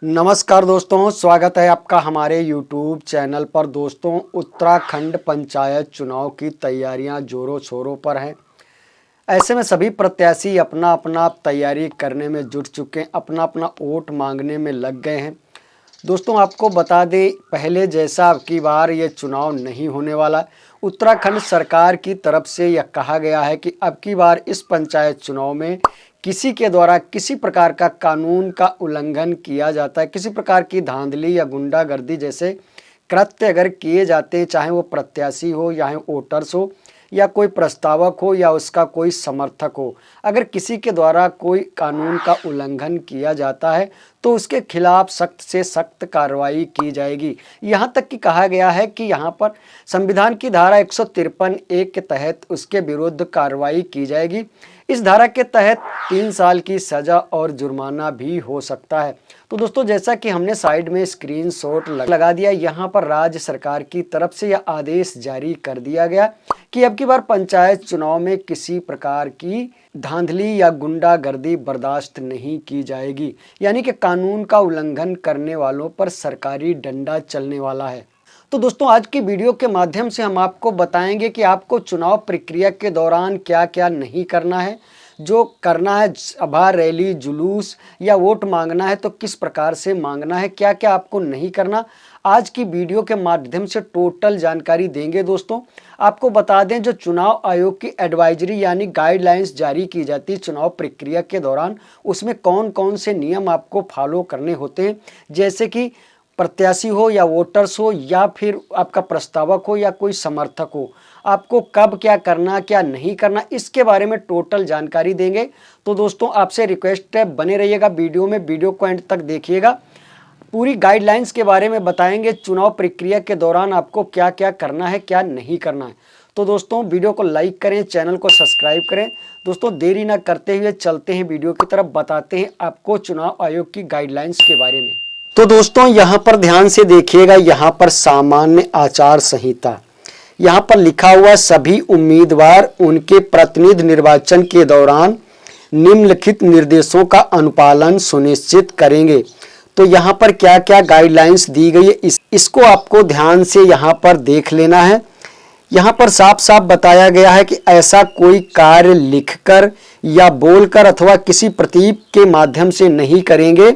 नमस्कार दोस्तों, स्वागत है आपका हमारे YouTube चैनल पर। दोस्तों, उत्तराखंड पंचायत चुनाव की तैयारियां जोरों शोरों पर हैं। ऐसे में सभी प्रत्याशी अपना अपना तैयारी करने में जुट चुके हैं, अपना अपना वोट मांगने में लग गए हैं। दोस्तों, आपको बता दें, पहले जैसा अब की बार ये चुनाव नहीं होने वाला। उत्तराखंड सरकार की तरफ से यह कहा गया है कि अब की बार इस पंचायत चुनाव में किसी के द्वारा किसी प्रकार का कानून का उल्लंघन किया जाता है, किसी प्रकार की धांधली या गुंडागर्दी जैसे कृत्य अगर किए जाते हैं, चाहे वो प्रत्याशी हो या वोटर्स हो या कोई प्रस्तावक हो या उसका कोई समर्थक हो, अगर किसी के द्वारा कोई कानून का उल्लंघन किया जाता है तो उसके खिलाफ सख्त से सख्त कार्रवाई की जाएगी। यहाँ तक कि कहा गया है कि यहाँ पर संविधान की धारा 153(1) के तहत उसके विरुद्ध कार्रवाई की जाएगी। इस धारा के तहत 3 साल की सजा और जुर्माना भी हो सकता है। तो दोस्तों, जैसा कि हमने साइड में स्क्रीनशॉट लगा दिया, यहाँ पर राज्य सरकार की तरफ से यह आदेश जारी कर दिया गया कि अब की बार पंचायत चुनाव में किसी प्रकार की धांधली या गुंडागर्दी बर्दाश्त नहीं की जाएगी, यानी कि कानून का उल्लंघन करने वालों पर सरकारी डंडा चलने वाला है। तो दोस्तों, आज की वीडियो के माध्यम से हम आपको बताएंगे कि आपको चुनाव प्रक्रिया के दौरान क्या क्या नहीं करना है। जो करना है, सभा, रैली, जुलूस या वोट मांगना है तो किस प्रकार से मांगना है, क्या क्या आपको नहीं करना, आज की वीडियो के माध्यम से टोटल जानकारी देंगे। दोस्तों, आपको बता दें, जो चुनाव आयोग की एडवाइजरी यानी गाइडलाइंस जारी की जाती है चुनाव प्रक्रिया के दौरान, उसमें कौन कौन से नियम आपको फॉलो करने होते हैं, जैसे कि प्रत्याशी हो या वोटर्स हो या फिर आपका प्रस्तावक हो या कोई समर्थक हो, आपको कब क्या करना क्या नहीं करना, इसके बारे में टोटल जानकारी देंगे। तो दोस्तों, आपसे रिक्वेस्ट है, बने रहिएगा वीडियो में, वीडियो को एंड तक देखिएगा। पूरी गाइडलाइंस के बारे में बताएंगे, चुनाव प्रक्रिया के दौरान आपको क्या क्या करना है, क्या नहीं करना है। तो दोस्तों, वीडियो को लाइक करें, चैनल को सब्सक्राइब करें। दोस्तों, देरी ना करते हुए चलते हैं वीडियो की तरफ, बताते हैं आपको चुनाव आयोग की गाइडलाइंस के बारे में। तो दोस्तों, यहाँ पर ध्यान से देखिएगा, यहाँ पर सामान्य आचार संहिता, यहाँ पर लिखा हुआ सभी उम्मीदवार उनके प्रतिनिधि निर्वाचन के दौरान निम्नलिखित निर्देशों का अनुपालन सुनिश्चित करेंगे। तो यहाँ पर क्या क्या गाइडलाइंस दी गई है, इसको आपको ध्यान से यहाँ पर देख लेना है। यहाँ पर साफ साफ बताया गया है कि ऐसा कोई कार्य लिखकर या बोलकर अथवा किसी प्रतीक के माध्यम से नहीं करेंगे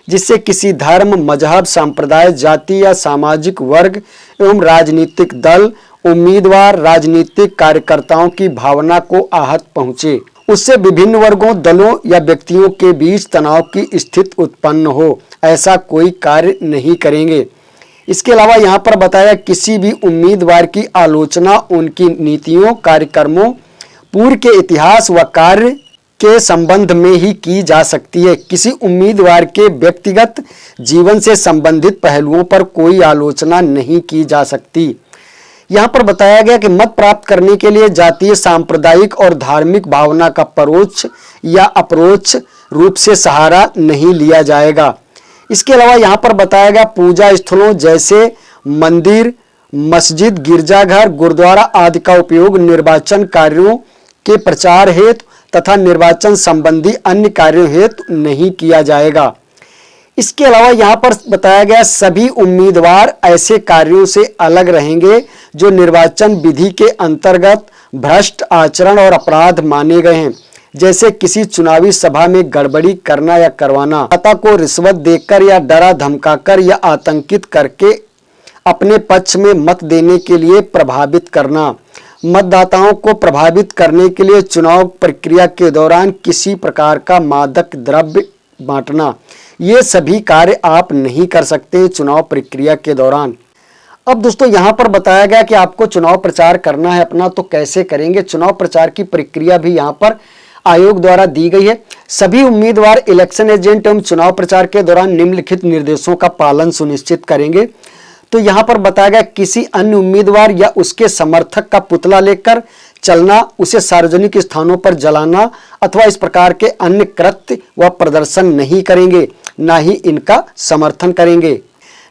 जिससे किसी धर्म, मजहब, संप्रदाय, जाति या सामाजिक वर्ग एवं राजनीतिक दल, उम्मीदवार, राजनीतिक कार्यकर्ताओं की भावना को आहत पहुंचे, उससे विभिन्न वर्गों, दलों या व्यक्तियों के बीच तनाव की स्थिति उत्पन्न हो, ऐसा कोई कार्य नहीं करेंगे। इसके अलावा यहाँ पर बताया, किसी भी उम्मीदवार की आलोचना उनकी नीतियों, कार्यक्रमों, पूर्व के इतिहास व कार्य के संबंध में ही की जा सकती है। किसी उम्मीदवार के व्यक्तिगत जीवन से संबंधित पहलुओं पर कोई आलोचना नहीं की जा सकती। यहाँ पर बताया गया कि मत प्राप्त करने के लिए जातीय, सांप्रदायिक और धार्मिक भावना का परोक्ष या अपरोक्ष रूप से सहारा नहीं लिया जाएगा। इसके अलावा यहाँ पर बताया गया, पूजा स्थलों जैसे मंदिर, मस्जिद, गिरजाघर, गुरुद्वारा आदि का उपयोग निर्वाचन कार्यों के प्रचार हेतु तथा निर्वाचन संबंधी अन्य कार्यों हेतु नहीं किया जाएगा। इसके अलावा यहाँ पर बताया गया, सभी उम्मीदवार ऐसे कार्यों से अलग रहेंगे जो निर्वाचन विधि के अंतर्गत भ्रष्ट आचरण और अपराध माने गए हैं, जैसे किसी चुनावी सभा में गड़बड़ी करना या करवाना, जनता को रिश्वत देकर या डरा धमकाकर या आतंकित करके अपने पक्ष में मत देने के लिए प्रभावित करना, मतदाताओं को प्रभावित करने के लिए चुनाव प्रक्रिया के दौरान किसी प्रकार का मादक द्रव्य बांटना, ये सभी कार्य आप नहीं कर सकते चुनाव प्रक्रिया के दौरान। अब दोस्तों, यहाँ पर बताया गया कि आपको चुनाव प्रचार करना है अपना, तो कैसे करेंगे। चुनाव प्रचार की प्रक्रिया भी यहाँ पर आयोग द्वारा दी गई है। सभी उम्मीदवार, इलेक्शन एजेंट एवं चुनाव प्रचार के दौरान निम्नलिखित निर्देशों का पालन सुनिश्चित करेंगे। तो यहाँ पर बताया गया, किसी अन्य उम्मीदवार या उसके समर्थक का पुतला लेकर चलना, उसे सार्वजनिक स्थानों पर जलाना अथवा इस प्रकार के अन्य कृत्य व प्रदर्शन नहीं करेंगे, ना ही इनका समर्थन करेंगे।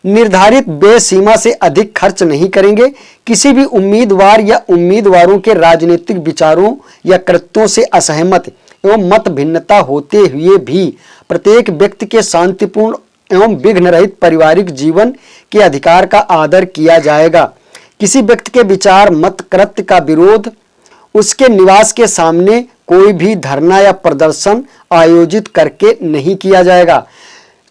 निर्धारित बेसीमा से अधिक खर्च नहीं करेंगे। किसी भी उम्मीदवार या उम्मीदवारों के राजनीतिक विचारों या कृत्यों से असहमत एवं मत भिन्नता होते हुए भी प्रत्येक व्यक्ति के शांतिपूर्ण एवं विघ्न रहित पारिवारिक जीवन के अधिकार का आदर किया जाएगा। किसी व्यक्ति के विचार, मत, कृत्य का विरोध उसके निवास के सामने कोई भी धरना या प्रदर्शन आयोजित करके नहीं किया जाएगा।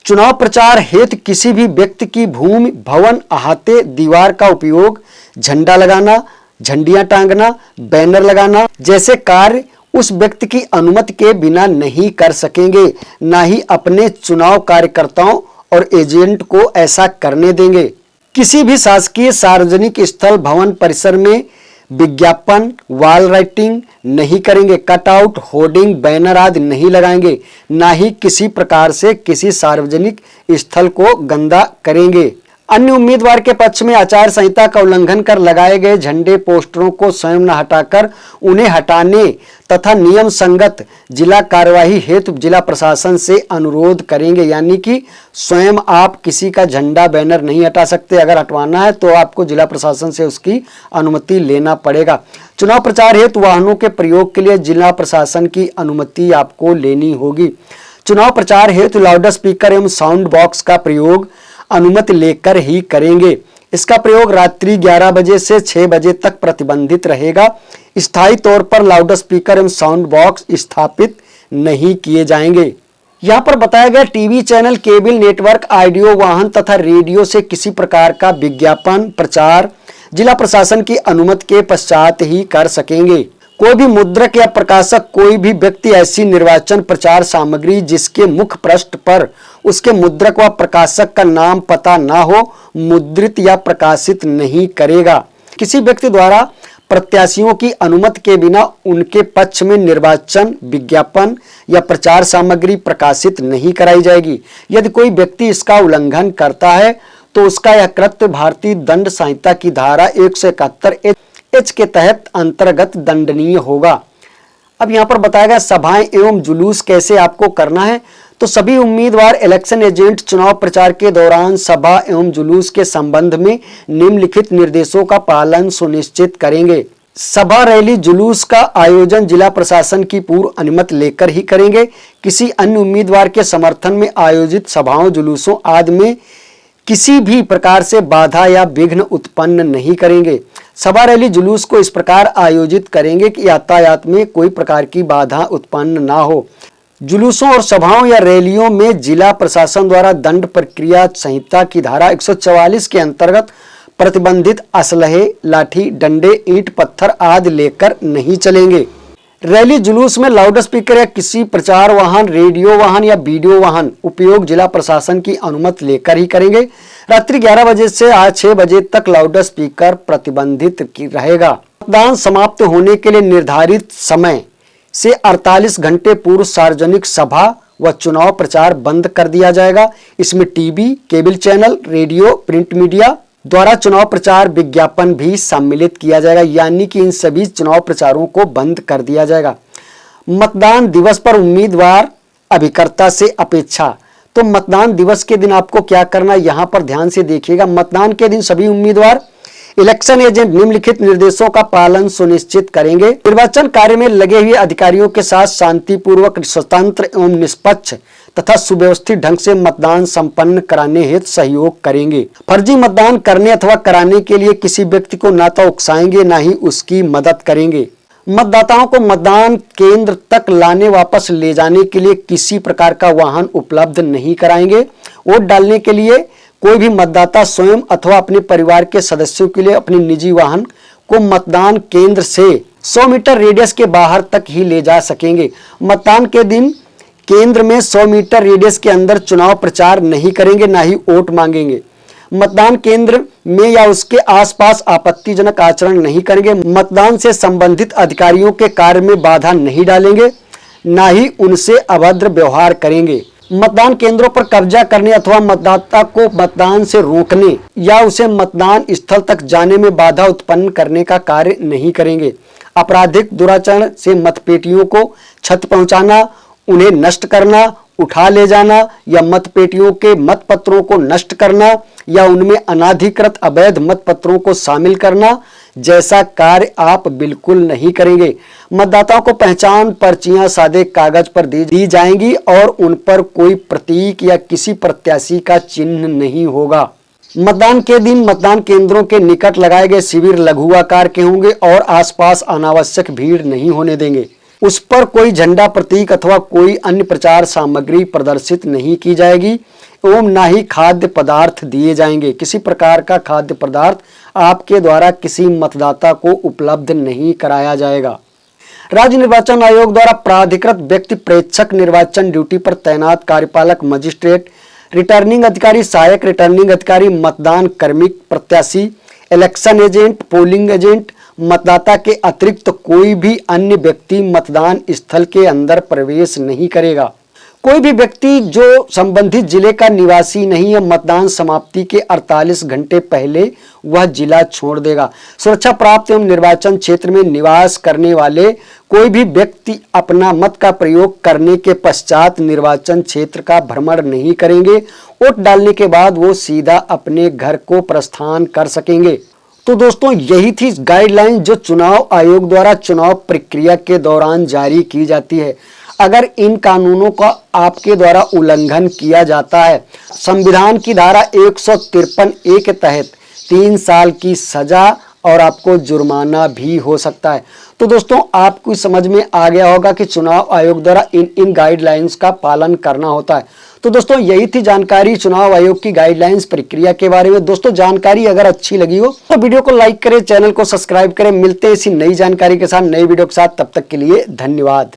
चुनाव प्रचार हेतु किसी भी व्यक्ति की भूमि, भवन, अहाते, दीवार का उपयोग झंडा लगाना, झंडियां टांगना, बैनर लगाना जैसे कार्य उस व्यक्ति की अनुमति के बिना नहीं कर सकेंगे, ना ही अपने चुनाव कार्यकर्ताओं और एजेंट को ऐसा करने देंगे। किसी भी शासकीय सार्वजनिक स्थल, भवन परिसर में विज्ञापन, वॉल राइटिंग नहीं करेंगे, कटआउट, होर्डिंग, बैनर आदि नहीं लगाएंगे, ना ही किसी प्रकार से किसी सार्वजनिक स्थल को गंदा करेंगे। अन्य उम्मीदवार के पक्ष में आचार संहिता का उल्लंघन कर लगाए गए झंडे, पोस्टरों को स्वयं न हटाकर उन्हें हटाने तथा नियम संगत जिला कार्यवाही हेतु जिला प्रशासन से अनुरोध करेंगे। यानी कि स्वयं आप किसी का झंडा, बैनर नहीं हटा सकते। अगर हटवाना है तो आपको जिला प्रशासन से उसकी अनुमति लेना पड़ेगा। चुनाव प्रचार हेतु वाहनों के प्रयोग के लिए जिला प्रशासन की अनुमति आपको लेनी होगी। चुनाव प्रचार हेतु लाउड स्पीकर एवं साउंड बॉक्स का प्रयोग अनुमति लेकर ही करेंगे। इसका प्रयोग रात्रि 11 बजे से 6 बजे तक प्रतिबंधित रहेगा। स्थायी तौर पर लाउड स्पीकर एवं साउंड बॉक्स स्थापित नहीं किए जाएंगे। यहाँ पर बताया गया TV channel, cable network, audio वाहन तथा रेडियो से किसी प्रकार का विज्ञापन प्रचार जिला प्रशासन की अनुमति के पश्चात ही कर सकेंगे। कोई भी मुद्रक या प्रकाशक, कोई भी व्यक्ति ऐसी निर्वाचन प्रचार सामग्री जिसके मुख पृष्ठ पर उसके मुद्रक व प्रकाशक का नाम पता ना हो, मुद्रित या प्रकाशित नहीं करेगा। किसी व्यक्ति द्वारा प्रत्याशियों की अनुमति के बिना उनके पक्ष में निर्वाचन विज्ञापन या प्रचार सामग्री प्रकाशित नहीं कराई जाएगी। यदि कोई व्यक्ति इसका उल्लंघन करता है तो उसका यह कृत्य भारतीय दंड संहिता की धारा 171 एच के तहत अंतर्गत दंडनीय होगा। अब यहाँ पर बताया गया सभाएं एवं जुलूस कैसे आपको करना है। तो सभी उम्मीदवार, इलेक्शन एजेंट चुनाव प्रचार के दौरान सभा एवं जुलूस के संबंध में निम्नलिखित निर्देशों का पालन सुनिश्चित करेंगे। सभा, रैली, जुलूस का आयोजन जिला प्रशासन की पूर्व अनुमति लेकर ही करेंगे। किसी अन्य उम्मीदवार के समर्थन में आयोजित सभाओं, जुलूसों आदि में किसी भी प्रकार से बाधा या विघ्न उत्पन्न नहीं करेंगे। सभा, रैली, जुलूस को इस प्रकार आयोजित करेंगे कि यातायात में कोई प्रकार की बाधा उत्पन्न ना हो। जुलूसों और सभाओं या रैलियों में जिला प्रशासन द्वारा दंड प्रक्रिया संहिता की धारा 144 के अंतर्गत प्रतिबंधित असलहे, लाठी, डंडे, ईंट, पत्थर आदि लेकर नहीं चलेंगे। रैली, जुलूस में लाउड स्पीकर या किसी प्रचार वाहन, रेडियो वाहन या वीडियो वाहन उपयोग जिला प्रशासन की अनुमति लेकर ही करेंगे। रात्रि 11 बजे से आज 6 बजे तक लाउड स्पीकर प्रतिबंधित रहेगा। मतदान समाप्त होने के लिए निर्धारित समय से 48 घंटे पूर्व सार्वजनिक सभा व चुनाव प्रचार बंद कर दिया जाएगा। इसमें TV, cable channel, radio, print media द्वारा चुनाव प्रचार विज्ञापन भी सम्मिलित किया जाएगा। यानी कि इन सभी चुनाव प्रचारों को बंद कर दिया जाएगा। मतदान दिवस पर उम्मीदवार अभिकर्ता से अपेक्षा। तो मतदान दिवस के दिन आपको क्या करना, यहाँ पर ध्यान से देखिएगा। मतदान के दिन सभी उम्मीदवार, इलेक्शन एजेंट निम्नलिखित निर्देशों का पालन सुनिश्चित करेंगे। निर्वाचन कार्य में लगे हुए अधिकारियों के साथ शांतिपूर्वक, स्वतंत्र एवं निष्पक्ष तथा सुव्यवस्थित ढंग से मतदान संपन्न कराने हेतु सहयोग करेंगे। फर्जी मतदान करने अथवा कराने के लिए किसी व्यक्ति को ना तो उकसाएंगे, ना ही उसकी मदद करेंगे। मतदाताओं को मतदान केंद्र तक लाने, वापस ले जाने के लिए किसी प्रकार का वाहन उपलब्ध नहीं कराएंगे। वोट डालने के लिए कोई भी मतदाता स्वयं अथवा अपने परिवार के सदस्यों के लिए अपने निजी वाहन को मतदान केंद्र से 100 मीटर रेडियस के बाहर तक ही ले जा सकेंगे। मतदान के दिन केंद्र में 100 मीटर रेडियस के अंदर चुनाव प्रचार नहीं करेंगे, ना ही वोट मांगेंगे। मतदान केंद्र में या उसके आसपास आपत्तिजनक आचरण नहीं करेंगे। मतदान से संबंधित अधिकारियों के कार्य में बाधा नहीं डालेंगे, ना ही उनसे अभद्र व्यवहार करेंगे। मतदान केंद्रों पर कब्जा करने अथवा मतदाता को मतदान से रोकने या उसे मतदान स्थल तक जाने में बाधा उत्पन्न करने का कार्य नहीं करेंगे। आपराधिक दुराचरण से मतपेटियों को क्षति पहुंचाना, उन्हें नष्ट करना, उठा ले जाना या मतपेटियों के मतपत्रों को नष्ट करना या उनमें अनाधिकृत अवैध मतपत्रों को शामिल करना जैसा कार्य आप बिल्कुल नहीं करेंगे। मतदाताओं को पहचान पर्चियां सादे कागज पर दी जाएंगी और उन पर कोई प्रतीक या किसी प्रत्याशी का चिन्ह नहीं होगा। मतदान के दिन मतदान केंद्रों के निकट लगाए गए शिविर लघु आकार के होंगे और आसपास अनावश्यक भीड़ नहीं होने देंगे। उस पर कोई झंडा प्रतीक अथवा कोई अन्य प्रचार सामग्री प्रदर्शित नहीं की जाएगी एवं ना ही खाद्य पदार्थ दिए जाएंगे। किसी प्रकार का खाद्य पदार्थ आपके द्वारा किसी मतदाता को उपलब्ध नहीं कराया जाएगा। राज्य निर्वाचन आयोग द्वारा प्राधिकृत व्यक्ति प्रेक्षक निर्वाचन ड्यूटी पर तैनात कार्यपालक मजिस्ट्रेट, रिटर्निंग अधिकारी, सहायक रिटर्निंग अधिकारी, मतदान कर्मी, प्रत्याशी, इलेक्शन एजेंट, पोलिंग एजेंट, मतदाता के अतिरिक्त कोई भी अन्य व्यक्ति मतदान स्थल के अंदर प्रवेश नहीं करेगा। कोई भी व्यक्ति जो संबंधित जिले का निवासी नहीं है, मतदान समाप्ति के 48 घंटे पहले वह जिला छोड़ देगा। सुरक्षा प्राप्त एवं निर्वाचन क्षेत्र में निवास करने वाले कोई भी व्यक्ति अपना मत का प्रयोग करने के पश्चात निर्वाचन क्षेत्र का भ्रमण नहीं करेंगे। वोट डालने के बाद वो सीधा अपने घर को प्रस्थान कर सकेंगे। तो दोस्तों, यही थी गाइडलाइन जो चुनाव आयोग द्वारा चुनाव प्रक्रिया के दौरान जारी की जाती है। अगर इन कानूनों का आपके द्वारा उल्लंघन किया जाता है, संविधान की धारा 153A के तहत 3 साल की सजा और आपको जुर्माना भी हो सकता है। तो दोस्तों, आपको समझ में आ गया होगा कि चुनाव आयोग द्वारा इन गाइडलाइंस का पालन करना होता है। तो दोस्तों, यही थी जानकारी चुनाव आयोग की गाइडलाइंस प्रक्रिया के बारे में। दोस्तों, जानकारी अगर अच्छी लगी हो तो वीडियो को लाइक करें, चैनल को सब्सक्राइब करें। मिलते हैं इसी नई जानकारी के साथ, नई वीडियो के साथ। तब तक के लिए धन्यवाद।